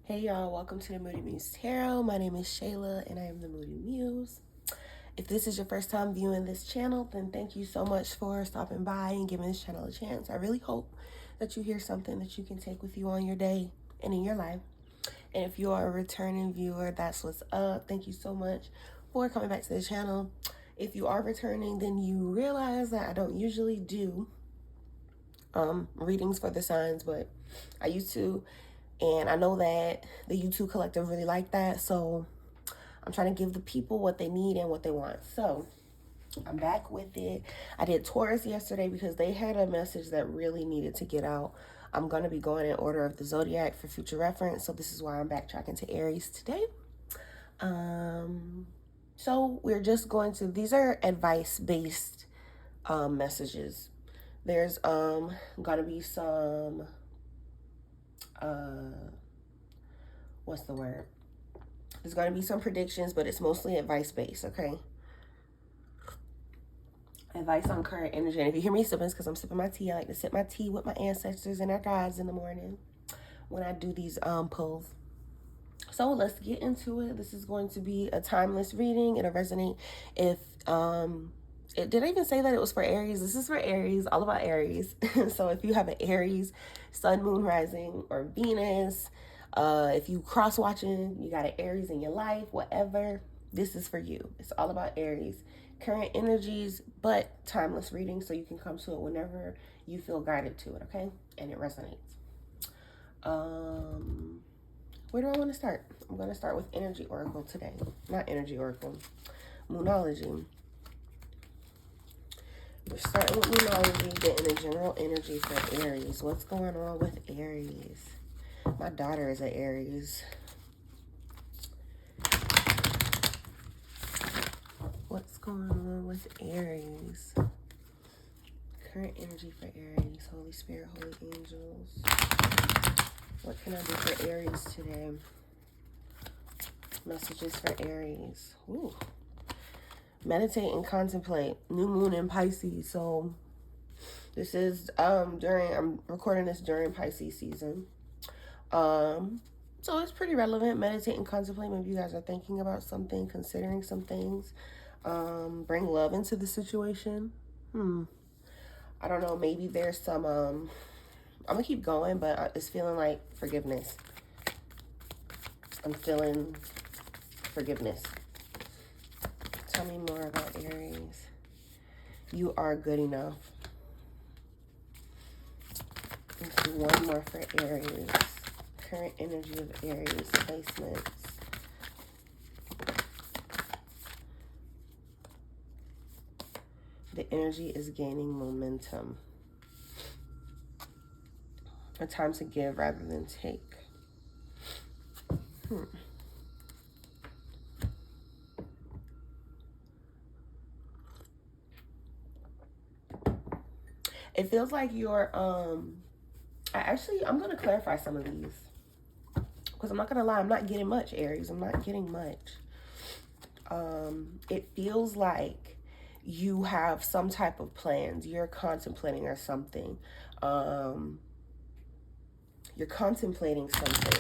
Hey y'all, welcome to the Moody Muse Tarot. My name is Shayla and I am the Moody Muse. If this is your first time viewing this channel, then thank you so much for stopping by and giving this channel a chance. I really hope that you hear something that you can take with you on your day and in your life. And if you are a returning viewer, that's what's up. Thank you so much for coming back to the channel. If you are returning, then you realize that I don't usually do readings for the signs, but I used to. And I know that the YouTube collective really like that. So I'm trying to give the people what they need and what they want. So I'm back with it. I did Taurus yesterday because they had a message that really needed to get out. I'm going to be going in order of the zodiac for future reference. So this is why I'm backtracking to Aries today. So we're just going to, these are advice-based messages. There's going to be some, what's the word? There's going to be some predictions, but it's mostly advice-based, okay? Advice on current energy. And if you hear me sipping, it's because I'm sipping my tea. I like to sip my tea with my ancestors and our guides in the morning when I do these pulls. So let's get into it. This is going to be a timeless reading. It'll resonate if... did I even say that it was for Aries? This is for Aries, all about Aries. So if you have an Aries, Sun, Moon, Rising, or Venus... if you cross watching, you got an Aries in your life, whatever, this is for you. It's all about Aries. Current energies, but timeless reading, so you can come to it whenever you feel guided to it, okay? And it resonates. Where do I want to start? I'm going to start with Energy Oracle today. Not Energy Oracle. Moonology. We're starting with Moonology, getting the general energy for Aries. What's going on with Aries? My daughter is an Aries. What's going on with Aries? Current energy for Aries. Holy Spirit, Holy Angels. What can I do for Aries today? Messages for Aries. Ooh. Meditate and contemplate. New moon in Pisces. So this is I'm recording this during Pisces season. So it's pretty relevant. Meditate and contemplate. Maybe you guys are thinking about something, considering some things. Bring love into the situation. I don't know. Maybe there's some, I'm gonna keep going, but it's feeling like forgiveness. I'm feeling forgiveness. Tell me more about Aries. You are good enough. Let's do one more for Aries. Current energy of Aries placements. The energy is gaining momentum. A time to give rather than take. It feels like you're, I'm going to clarify some of these. Because I'm not going to lie, I'm not getting much, Aries. I'm not getting much. It feels like you have some type of plans. You're contemplating or something. You're contemplating something.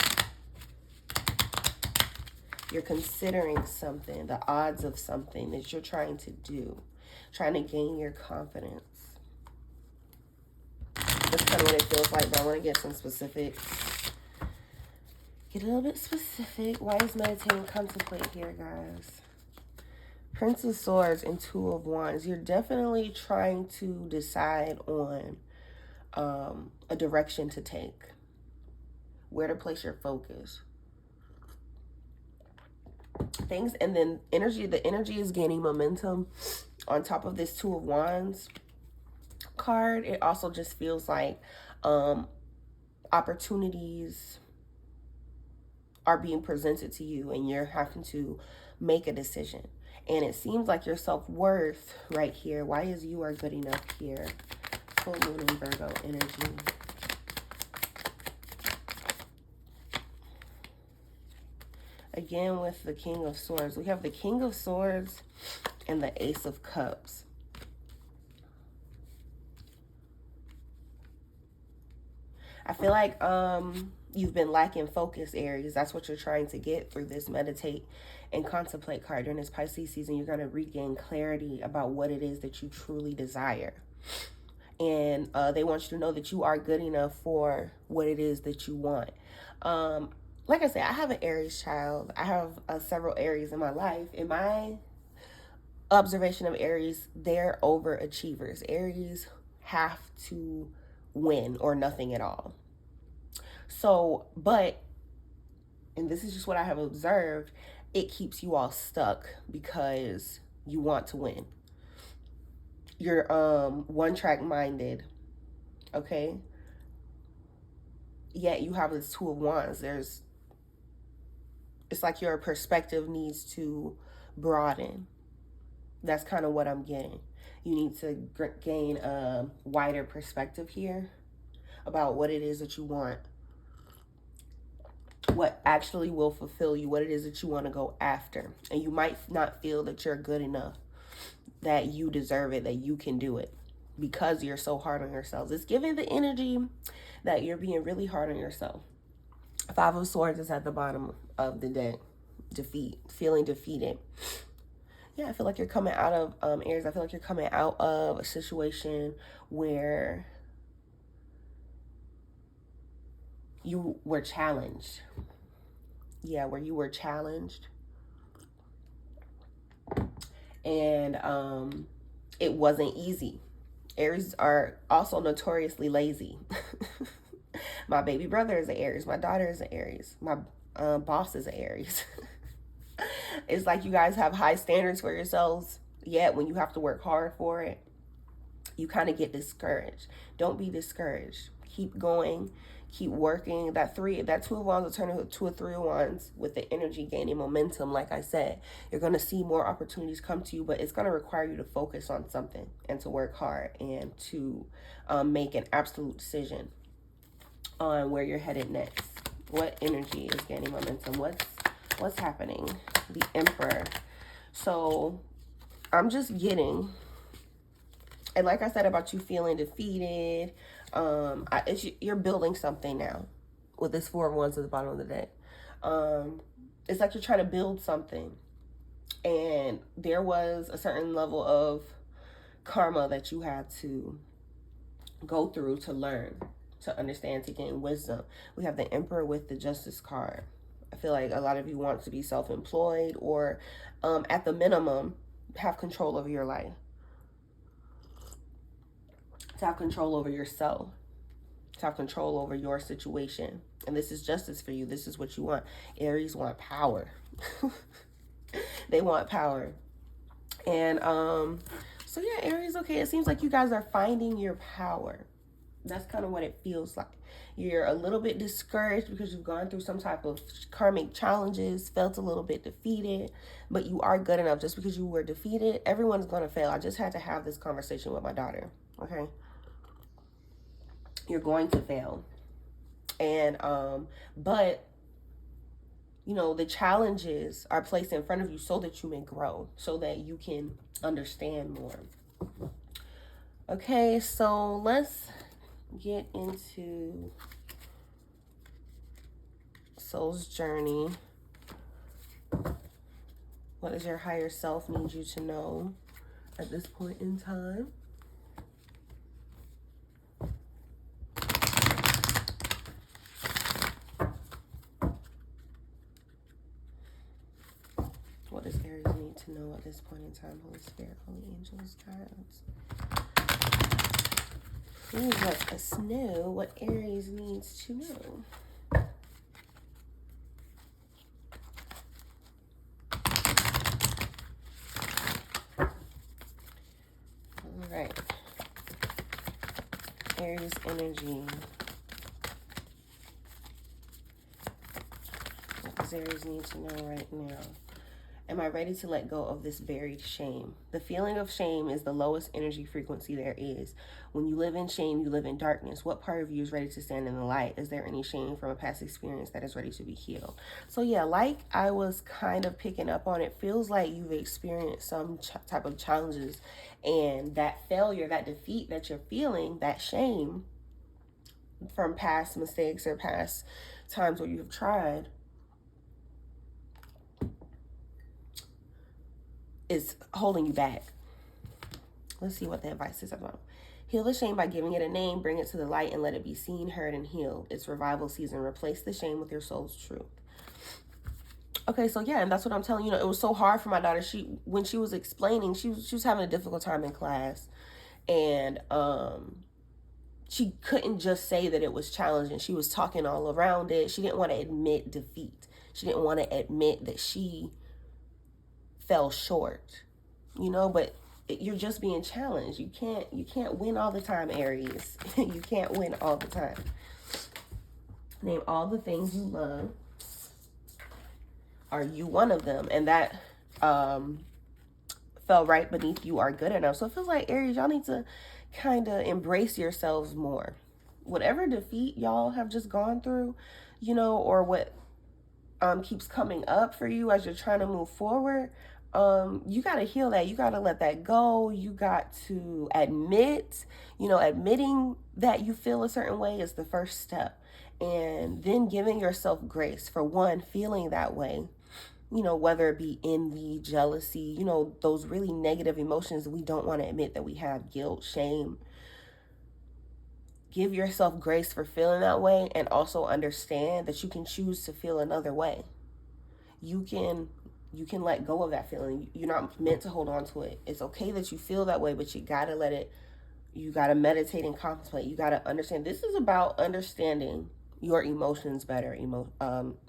You're considering something, the odds of something that you're trying to do. Trying to gain your confidence. That's kind of what it feels like, but I want to get some specifics. Get a little bit specific. Why is meditate and contemplate here, guys? Prince of Swords and Two of Wands. You're definitely trying to decide on a direction to take. Where to place your focus. Things, and then the energy is gaining momentum. On top of this Two of Wands card, it also just feels like opportunities are being presented to you and you're having to make a decision. And it seems like your self-worth right here. Why is you are good enough here? Full moon in Virgo energy. Again with the King of Swords. We have the King of Swords and the Ace of Cups. I feel like You've been lacking focus, Aries. That's what you're trying to get through this meditate and contemplate card. During this Pisces season, you're going to regain clarity about what it is that you truly desire. And they want you to know that you are good enough for what it is that you want. Like I said, I have an Aries child. I have several Aries in my life. In my observation of Aries, they're overachievers. Aries have to win or nothing at all. So, but, and this is just what I have observed, it keeps you all stuck because you want to win. You're one track minded, okay? Yet you have this Two of Wands. It's like your perspective needs to broaden. That's kind of what I'm getting. You need to gain a wider perspective here about what it is that you want, what actually will fulfill you, what it is that you want to go after. And you might not feel that you're good enough, that you deserve it, that you can do it, because you're so hard on yourselves. It's giving the energy that you're being really hard on yourself. Five of Swords is at the bottom of the deck. Defeat, feeling defeated. Yeah, I feel like you're coming out of, Aries, I feel like you're coming out of a situation where you were challenged. Yeah, where you were challenged. And it wasn't easy. Aries are also notoriously lazy. My baby brother is an Aries. My daughter is an Aries. My boss is an Aries. It's like you guys have high standards for yourselves, yet when you have to work hard for it, you kind of get discouraged. Don't be discouraged. Keep going. Keep working. That Two of Wands will turn into a Three of Wands with the energy gaining momentum. Like I said, you're going to see more opportunities come to you, but it's going to require you to focus on something and to work hard and to make an absolute decision on where you're headed next. What energy is gaining momentum? What's happening? The Emperor. So I'm just getting, and like I said about you feeling defeated, you're building something now with this Four of Wands at the bottom of the deck. It's like you're trying to build something, and there was a certain level of karma that you had to go through to learn, to understand, to gain wisdom. We have the Emperor with the Justice card. I feel like a lot of you want to be self-employed, or at the minimum, have control over your life. To have control over yourself. To have control over your situation. And this is justice for you. This is what you want. Aries want power. They want power. And so yeah, Aries, okay, it seems like you guys are finding your power. That's kind of what it feels like. You're a little bit discouraged because you've gone through some type of karmic challenges, felt a little bit defeated, but you are good enough. Just because you were defeated, everyone's going to fail. I just had to have this conversation with my daughter, okay? You're going to fail. And, but, you know, the challenges are placed in front of you so that you may grow, so that you can understand more. Okay, so let's get into soul's journey. What does your higher self need you to know at this point in time? What does Aries need to know at this point in time? Holy Spirit, Holy Angels, guides. Please let us know what Aries needs to know. All right. Aries energy. What does Aries need to know right now? Am I ready to let go of this buried shame? The feeling of shame is the lowest energy frequency there is. When you live in shame, you live in darkness. What part of you is ready to stand in the light? Is there any shame from a past experience that is ready to be healed? So yeah, like I was kind of picking up on, it feels like you've experienced some type of challenges, and that failure, that defeat that you're feeling, that shame from past mistakes or past times where you have tried is holding you back. Let's see what the advice is about. Heal the shame by giving it a name, bring it to the light, and let it be seen, heard, and healed. It's revival season. Replace the shame with your soul's truth. Okay, so yeah, and that's what I'm telling you. It was so hard for my daughter. When she was explaining, she was having a difficult time in class, and she couldn't just say that it was challenging. She was talking all around it. She didn't want to admit defeat. She didn't want to admit that she fell short, but you're just being challenged. You can't win all the time, Aries. You can't win all the time. Name all the things you love. Are you one of them? And that fell right beneath you are good enough. So it feels like, Aries, y'all need to kind of embrace yourselves more. Whatever defeat y'all have just gone through, or what keeps coming up for you as you're trying to move forward, you got to heal that. You got to let that go. You got to admitting that you feel a certain way is the first step. And then giving yourself grace for one, feeling that way, whether it be envy, jealousy, those really negative emotions we don't want to admit that we have, guilt, shame. Give yourself grace for feeling that way, and also understand that you can choose to feel another way. You can let go of that feeling. You're not meant to hold on to it. It's okay that you feel that way, but you got to let it, you got to meditate and contemplate. You got to understand. This is about understanding your emotions better,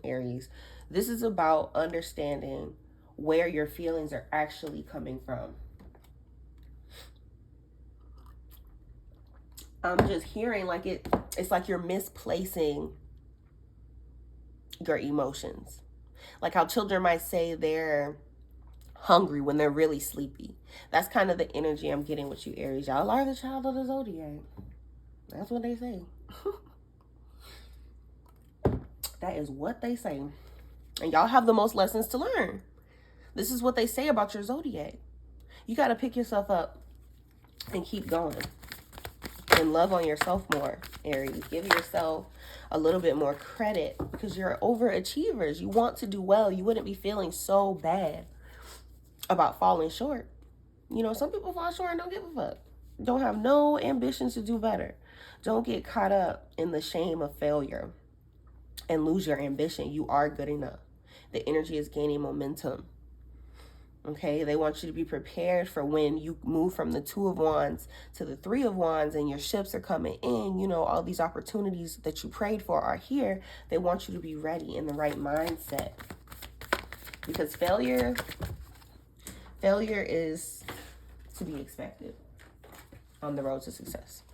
Aries. This is about understanding where your feelings are actually coming from. I'm just hearing like it's like you're misplacing your emotions. Like how children might say they're hungry when they're really sleepy. That's kind of the energy I'm getting with you, Aries. Y'all are the child of the zodiac. That's what they say. That is what they say. And y'all have the most lessons to learn. This is what they say about your zodiac. You got to pick yourself up and keep going. And love on yourself more, Aries. Give yourself a little bit more credit because you're overachievers. You want to do well. You wouldn't be feeling so bad about falling short. Some people fall short and don't give a fuck. Don't have no ambitions to do better. Don't get caught up in the shame of failure and lose your ambition. You are good enough. The energy is gaining momentum. Okay, they want you to be prepared for when you move from the 2 of Wands to the 3 of Wands and your ships are coming in. All these opportunities that you prayed for are here. They want you to be ready in the right mindset. Because failure is to be expected on the road to success.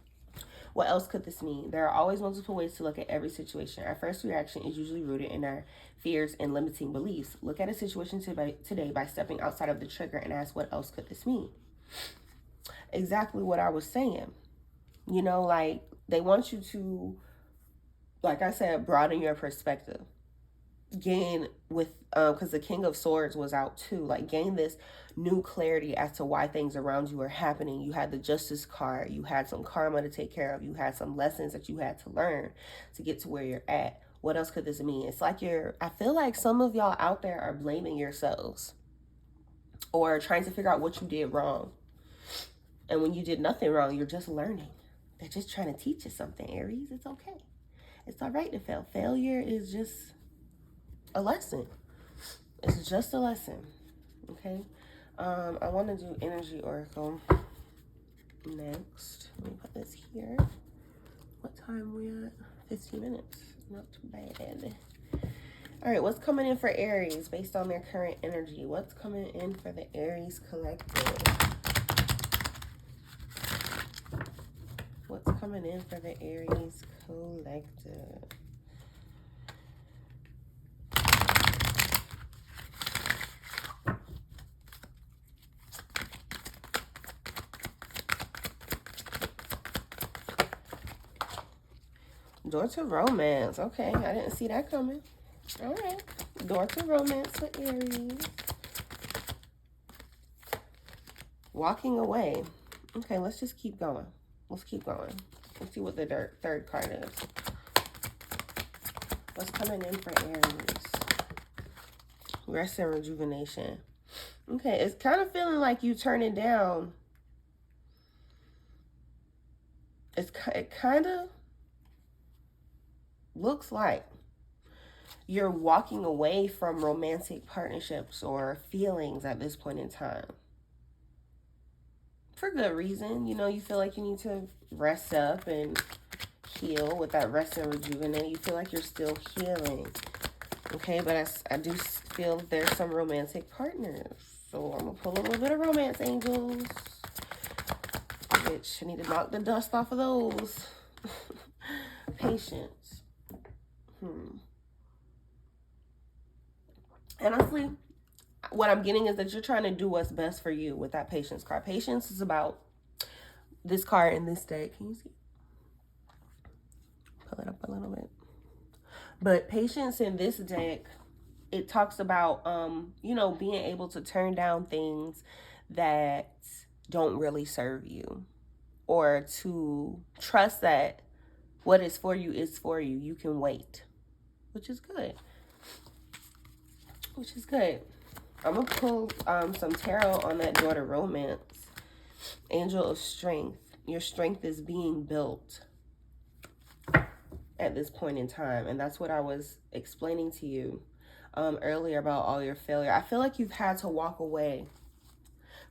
What else could this mean? There are always multiple ways to look at every situation. Our first reaction is usually rooted in our fears and limiting beliefs. Look at a situation today by stepping outside of the trigger and ask, what else could this mean? Exactly what I was saying. Like they want you to, like I said, broaden your perspective. Gain with, because the King of Swords was out too. Like gain this new clarity as to why things around you are happening. You had the Justice card. You had some karma to take care of. You had some lessons that you had to learn to get to where you're at. What else could this mean? It's like I feel like some of y'all out there are blaming yourselves or trying to figure out what you did wrong. And when you did nothing wrong, you're just learning. They're just trying to teach you something, Aries. It's okay. It's all right to fail. Failure is just a lesson. It's just a lesson. Okay. I want to do energy oracle next. Let me put this here. What time we at? 15 minutes. Not too bad. All right, what's coming in for Aries based on their current energy? What's coming in for the Aries collective? What's coming in for the Aries collective? Door to romance. Okay, I didn't see that coming. All right. Door to romance for Aries. Walking away. Okay, let's just keep going. Let's keep going. Let's see what the third card is. What's coming in for Aries? Rest and rejuvenation. Okay, it's kind of feeling like you turning down. It kind of looks like you're walking away from romantic partnerships or feelings at this point in time. For good reason. You know, you feel like you need to rest up and heal with that rest and rejuvenate. You feel like you're still healing. Okay, but I do feel there's some romantic partners. So I'm going to pull a little bit of romance, angels. Which I need to knock the dust off of those. Patience. Honestly, what I'm getting is that you're trying to do what's best for you with that patience card. Patience is about this card in this deck. Can you see? Pull it up a little bit. But patience in this deck, it talks about, you know, being able to turn down things that don't really serve you, or to trust that what is for you is for you. You can wait, which is good. Which is good. I'm going to pull some tarot on that daughter romance. Angel of Strength. Your strength is being built at this point in time. And that's what I was explaining to you earlier about all your failure. I feel like you've had to walk away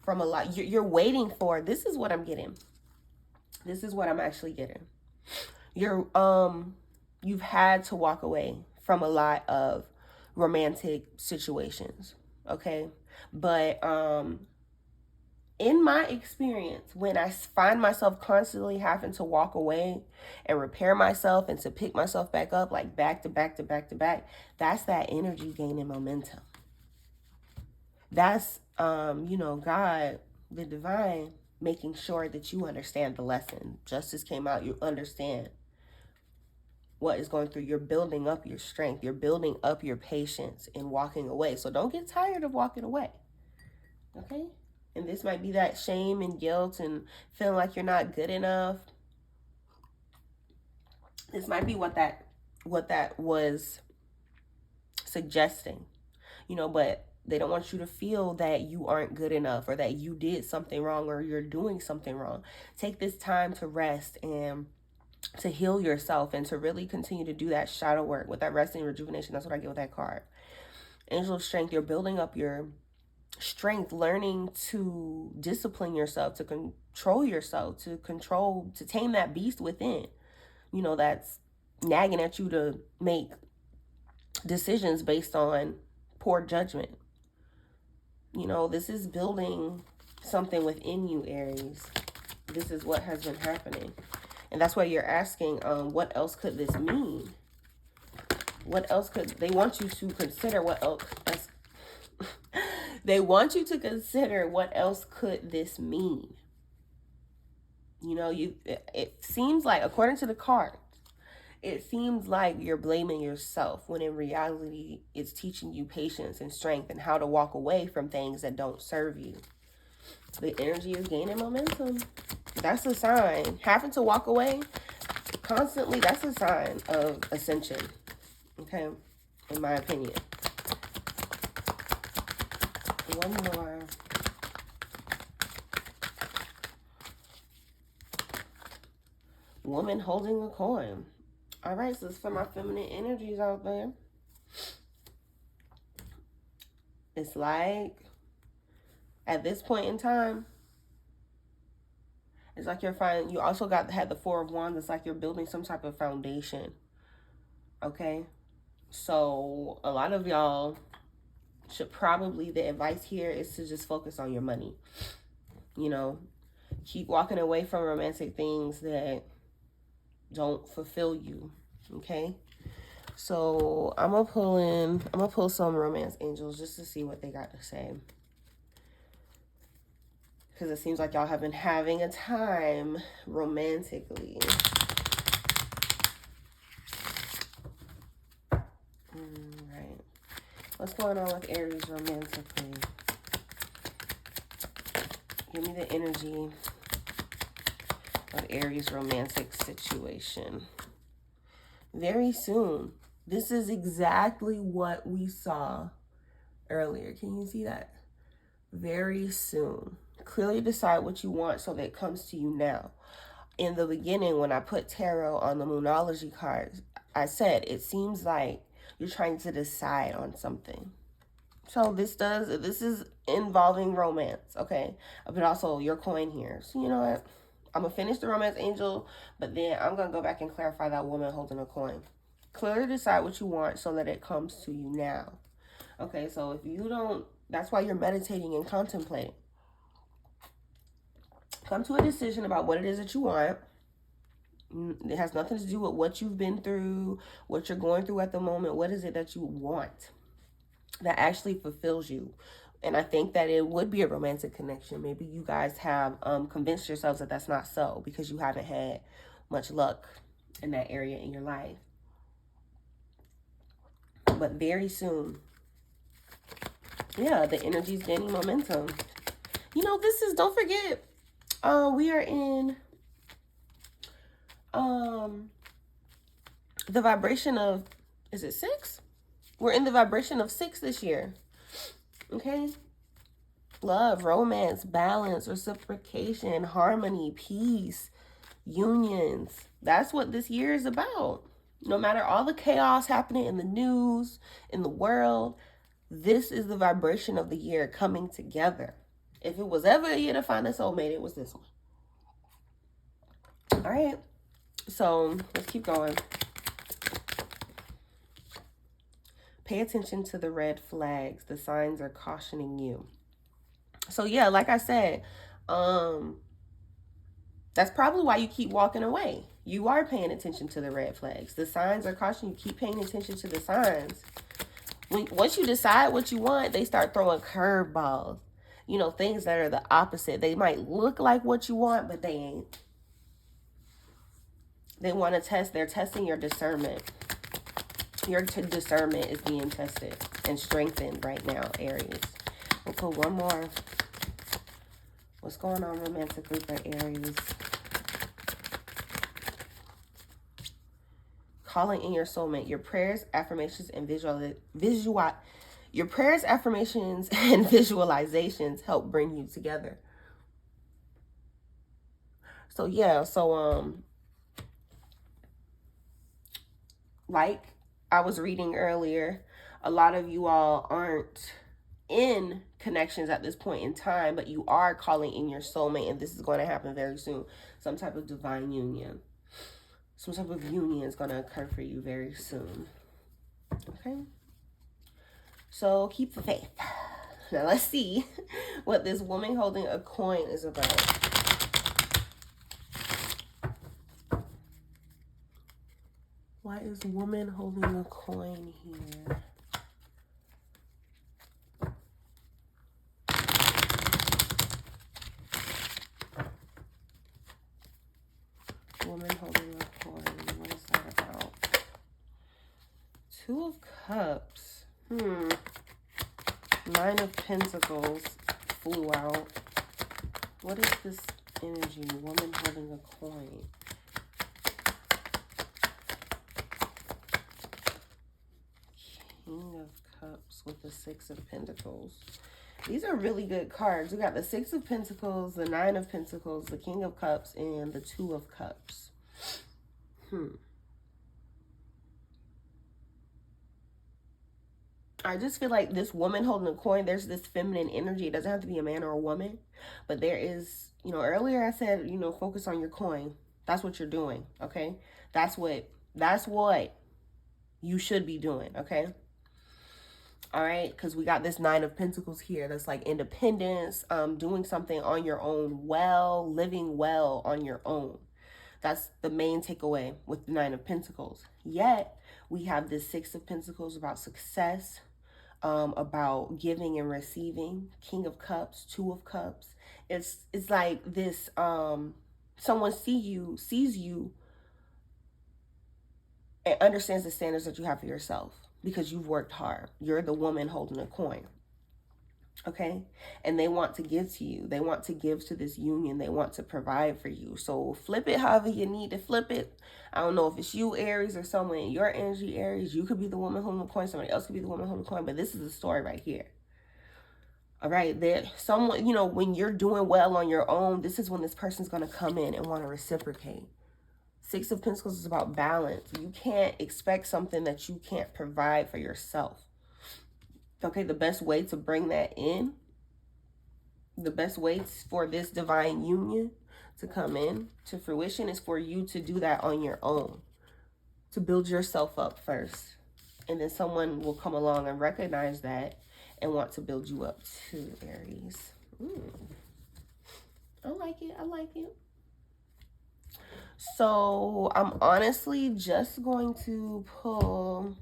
from a lot. You're waiting for, this is what I'm getting. This is what I'm actually getting. You've had to walk away from a lot of romantic situations, okay? But in my experience, when I find myself constantly having to walk away and repair myself and to pick myself back up, like back to back to back to back, that's that energy gaining momentum. That's you know, God, the divine, making sure that you understand the lesson. Justice came out, you understand what is going through. You're building up your strength. You're building up your patience in walking away. So don't get tired of walking away. Okay? And this might be that shame and guilt and feeling like you're not good enough. This might be what that was suggesting. You know, but they don't want you to feel that you aren't good enough or that you did something wrong or you're doing something wrong. Take this time to rest and to heal yourself and to really continue to do that shadow work with that rest and rejuvenation. That's what I get with that card. Angel of Strength, you're building up your strength, learning to discipline yourself, to control yourself, to tame that beast within, you know, that's nagging at you to make decisions based on poor judgment. You know, this is building something within you, Aries. This is what has been happening. And that's why you're asking, what else could this mean? What else could, they want you to consider what else, they want you to consider what else could this mean? You know, it seems like, according to the cards, it seems like you're blaming yourself when in reality it's teaching you patience and strength and how to walk away from things that don't serve you. The energy is gaining momentum. That's a sign. Having to walk away constantly, that's a sign of ascension. Okay, in my opinion. One more. Woman holding a coin. All right, so it's for my feminine energies out there. It's like, at this point in time, it's like you're finding, you also had the Four of Wands. It's like you're building some type of foundation. Okay? So a lot of y'all should probably, the advice here is to just focus on your money. You know, keep walking away from romantic things that don't fulfill you. Okay? So I'm gonna pull some romance angels just to see what they got to say. Because it seems like y'all have been having a time romantically. Alright. What's going on with Aries romantically? Give me the energy of Aries romantic situation. Very soon. This is exactly what we saw earlier. Can you see that? Very soon. Clearly decide what you want so that it comes to you now. In the beginning, when I put tarot on the Moonology cards, I said it seems like you're trying to decide on something. So this is involving romance, okay? But also your coin here. So you know what? I'm going to finish the romance angel, but then I'm going to go back and clarify that woman holding a coin. Clearly decide what you want so that it comes to you now. Okay, so if you don't, that's why you're meditating and contemplating. Come to a decision about what it is that you want. It has nothing to do with what you've been through, what you're going through at the moment. What is it that you want that actually fulfills you? And I think that it would be a romantic connection. Maybe you guys have convinced yourselves that that's not so because you haven't had much luck in that area in your life. But very soon, yeah, the energy's gaining momentum. You know, this is, don't forget, we are in the vibration of, is it 6? We're in the vibration of 6 this year. Okay? Love, romance, balance, reciprocation, harmony, peace, unions. That's what this year is about. No matter all the chaos happening in the news, in the world, this is the vibration of the year coming together. If it was ever a year to find a soulmate, it was this one. All right. So let's keep going. Pay attention to the red flags. The signs are cautioning you. So yeah, like I said, that's probably why you keep walking away. You are paying attention to the red flags. The signs are cautioning you. Keep paying attention to the signs. Once you decide what you want, they start throwing curveballs. You know, things that are the opposite. They might look like what you want, but they ain't. They want to test. They're testing your discernment. Your discernment is being tested and strengthened right now, Aries. We'll put one more. What's going on romantically for Aries? Calling in your soulmate. Your prayers, affirmations, and your prayers, affirmations, and visualizations help bring you together. So yeah, like I was reading earlier, a lot of you all aren't in connections at this point in time, but you are calling in your soulmate, and this is going to happen very soon. Some type of divine union. Some type of union is going to occur for you very soon. Okay? So keep the faith. Now let's see what this woman holding a coin is about. Why is woman holding a coin here? Woman holding a coin. What is that about? 2 of Cups. 9 of Pentacles flew out. What is this energy? Woman holding a coin. King of Cups with the 6 of Pentacles. These are really good cards. We got the 6 of Pentacles, the 9 of Pentacles, the King of Cups, and the 2 of Cups. I just feel like this woman holding a coin, there's this feminine energy. It doesn't have to be a man or a woman, but there is, you know, earlier I said, you know, focus on your coin. That's what you're doing, okay? That's what you should be doing, okay? All right, because we got this 9 of Pentacles here. That's like independence, doing something on your own, living well on your own. That's the main takeaway with the 9 of Pentacles. Yet, we have this 6 of Pentacles about success, about giving and receiving. King of Cups, 2 of Cups. It's like this, someone sees you and understands the standards that you have for yourself because you've worked hard. You're the woman holding a coin. Okay, and they want to give to you. They want to give to this union. They want to provide for you. So flip it however you need to flip it. I don't know if it's you, Aries, or someone in your energy, Aries. You could be the woman holding the coin. Somebody else could be the woman holding the coin. But this is the story right here. All right, that someone, you know, when you're doing well on your own, this is when this person's going to come in and want to reciprocate. Six of Pentacles is about balance. You can't expect something that you can't provide for yourself. Okay, the best way to bring that in, the best way for this divine union to come in to fruition is for you to do that on your own, to build yourself up first. And then someone will come along and recognize that and want to build you up too, Aries. I like it. I like it. So I'm honestly just going to pull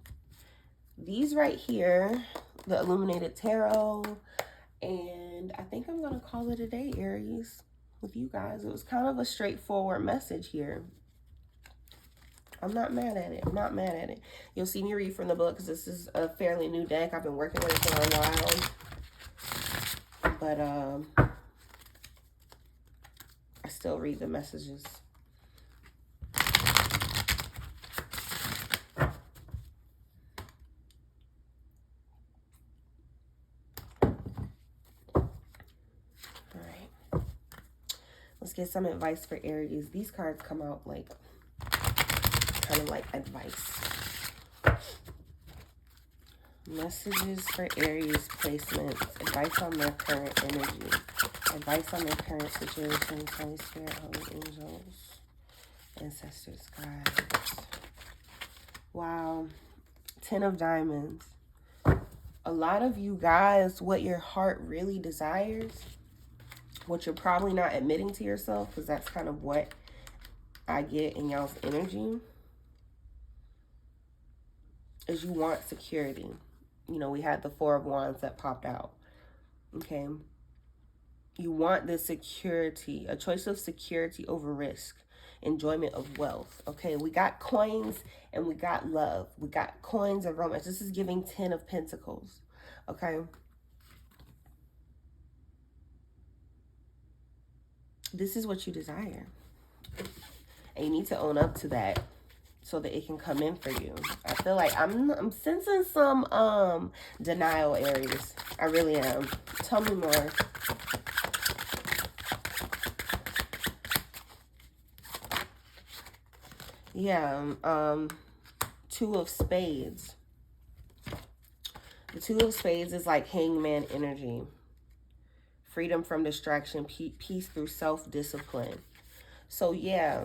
these right here, the Illuminated Tarot, and I think I'm going to call it a day, Aries, with you guys. It was kind of a straightforward message here. I'm not mad at it. I'm not mad at it. You'll see me read from the book because this is a fairly new deck. I've been working with it for a while. But I still read the messages. Let's get some advice for Aries. These cards come out like, kind of like advice. Messages for Aries placements. Advice on their current energy. Advice on their current situations. Holy Spirit, Holy Angels, Ancestors, Guides. Wow. 10 of Diamonds. A lot of you guys, what your heart really desires, what you're probably not admitting to yourself, because that's kind of what I get in y'all's energy, is you want security. You know, we had the Four of Wands that popped out. Okay. You want this security, a choice of security over risk, enjoyment of wealth. Okay. We got coins and we got love. We got coins and romance. This is giving 10 of Pentacles. Okay. This is what you desire. And you need to own up to that so that it can come in for you. I feel like I'm sensing some denial, Aries. I really am. Tell me more. Yeah, Two of Spades. The Two of Spades is like hangman energy. Freedom from distraction, peace through self-discipline. So yeah,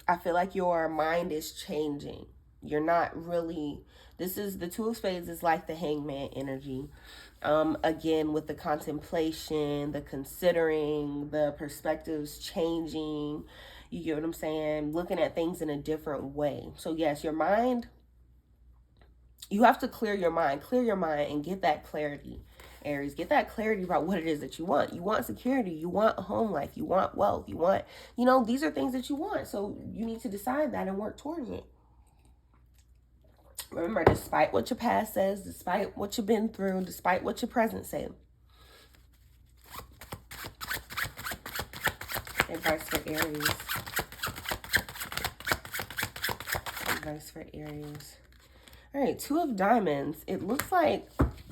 I feel like your mind is changing. You're not really, this is, the Two of Spades is like the hangman energy. Again, with the contemplation, the considering, the perspectives changing. You get what I'm saying? Looking at things in a different way. So yes, your mind, you have to clear your mind and get that clarity. Aries, get that clarity about what it is that you want. You want security. You want a home life. You want wealth. You want, you know, these are things that you want. So you need to decide that and work towards it. Remember, despite what your past says, despite what you've been through, despite what your present says. Advice for Aries. Advice for Aries. All right, Two of Diamonds. It looks like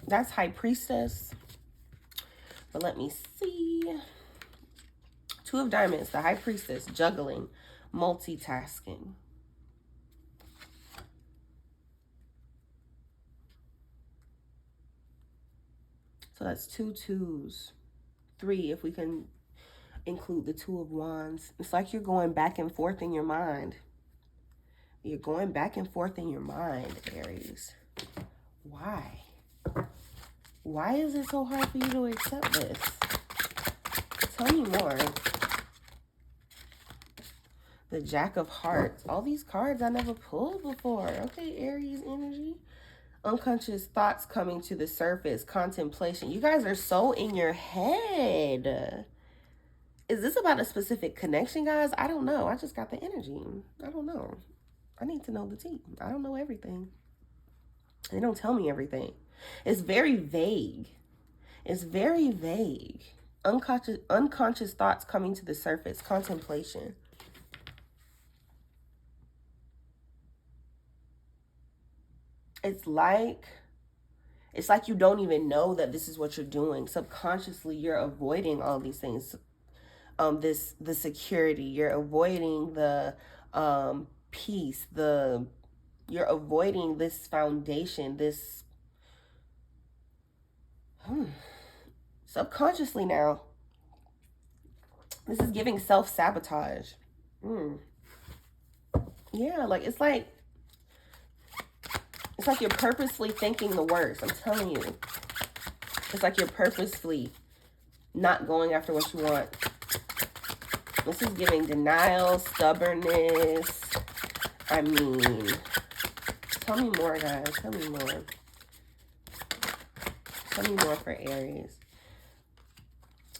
that's High Priestess. But let me see. Two of Diamonds, the High Priestess, juggling, multitasking. So that's 2 twos. 3 if we can include the Two of Wands. It's like you're going back and forth in your mind. You're going back and forth in your mind, Aries. Why? Why is it so hard for you to accept this? Tell me more. The Jack of Hearts. All these cards I never pulled before. Okay, Aries energy. Unconscious thoughts coming to the surface. Contemplation. You guys are so in your head. Is this about a specific connection, guys? I don't know. I just got the energy. I don't know. I need to know the tea. I don't know everything. They don't tell me everything. It's very vague. It's very vague. Unconscious thoughts coming to the surface. Contemplation. It's like you don't even know that this is what you're doing. Subconsciously, you're avoiding all these things. The security. You're avoiding the peace. You're avoiding this foundation. This subconsciously now. This is giving self-sabotage. Yeah, like it's like you're purposely thinking the worst. I'm telling you. It's like you're purposely not going after what you want. This is giving denial, stubbornness. I mean, tell me more, guys. Tell me more. Tell me more for Aries.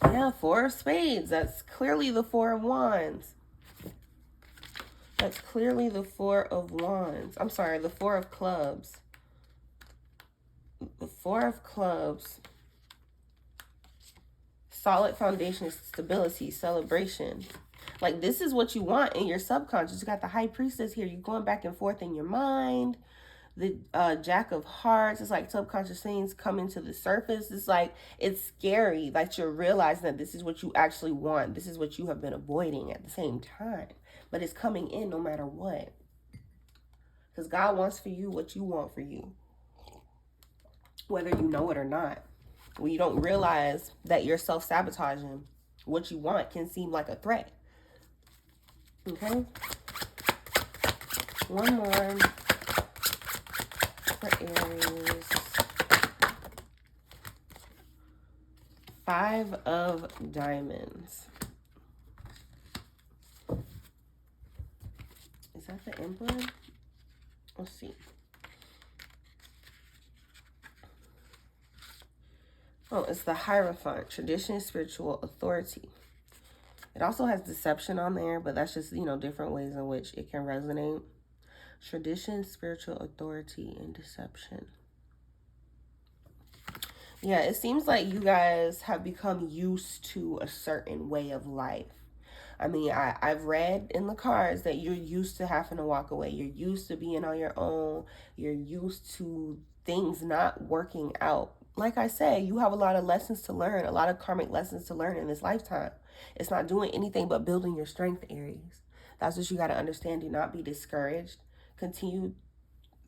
Yeah, Four of Spades. That's clearly the Four of Wands. That's clearly the Four of Wands. I'm sorry, the Four of Clubs. The Four of Clubs. Solid foundation, stability, celebration. Like, this is what you want in your subconscious. You got the High Priestess here. You're going back and forth in your mind. The Jack of Hearts. It's like subconscious things coming to the surface. It's like, it's scary that you're realizing that this is what you actually want. This is what you have been avoiding at the same time. But it's coming in no matter what. Because God wants for you what you want for you. Whether you know it or not. When you don't realize that you're self-sabotaging, what you want can seem like a threat. Okay? One more for Aries. Five of Diamonds. Is that the Emperor? Let's see. Oh, it's the Hierophant. Tradition, spiritual authority. It also has deception on there, but that's just, different ways in which it can resonate. Tradition, spiritual authority, and deception. Yeah, it seems like you guys have become used to a certain way of life. I mean, I've read in the cards that you're used to having to walk away. You're used to being on your own. You're used to things not working out. Like I said, you have a lot of lessons to learn, a lot of karmic lessons to learn in this lifetime. It's not doing anything but building your strength, Aries. That's what you got to understand. Do not be discouraged. Continue.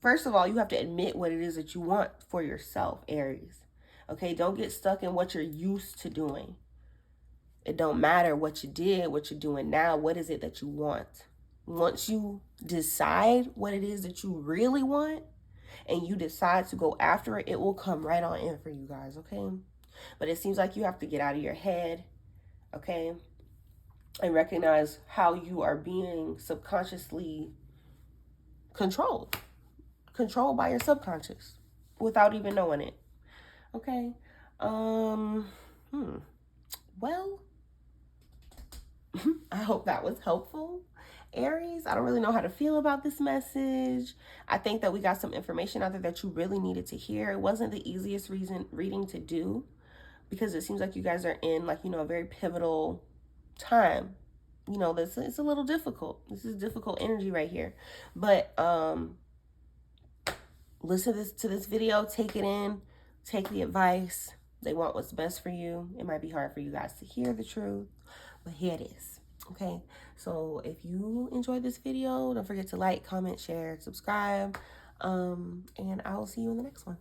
First of all, you have to admit what it is that you want for yourself, Aries. Okay, don't get stuck in what you're used to doing. It don't matter what you did, what you're doing now. What is it that you want? Once you decide what it is that you really want and you decide to go after it, it will come right on in for you guys, okay? But it seems like you have to get out of your head, okay? And recognize how you are being subconsciously controlled. Controlled by your subconscious without even knowing it. Okay? Well, I hope that was helpful, Aries. I don't really know how to feel about this message. I think that we got some information out there that you really needed to hear. It wasn't the easiest reading to do because it seems like you guys are in a very pivotal time. This it's a little difficult. This is difficult energy right here. But listen to this video, take it in, take the advice. They want what's best for you. It might be hard for you guys to hear the truth, but here it is. Okay, so if you enjoyed this video, don't forget to like, comment, share, subscribe, and I will see you in the next one.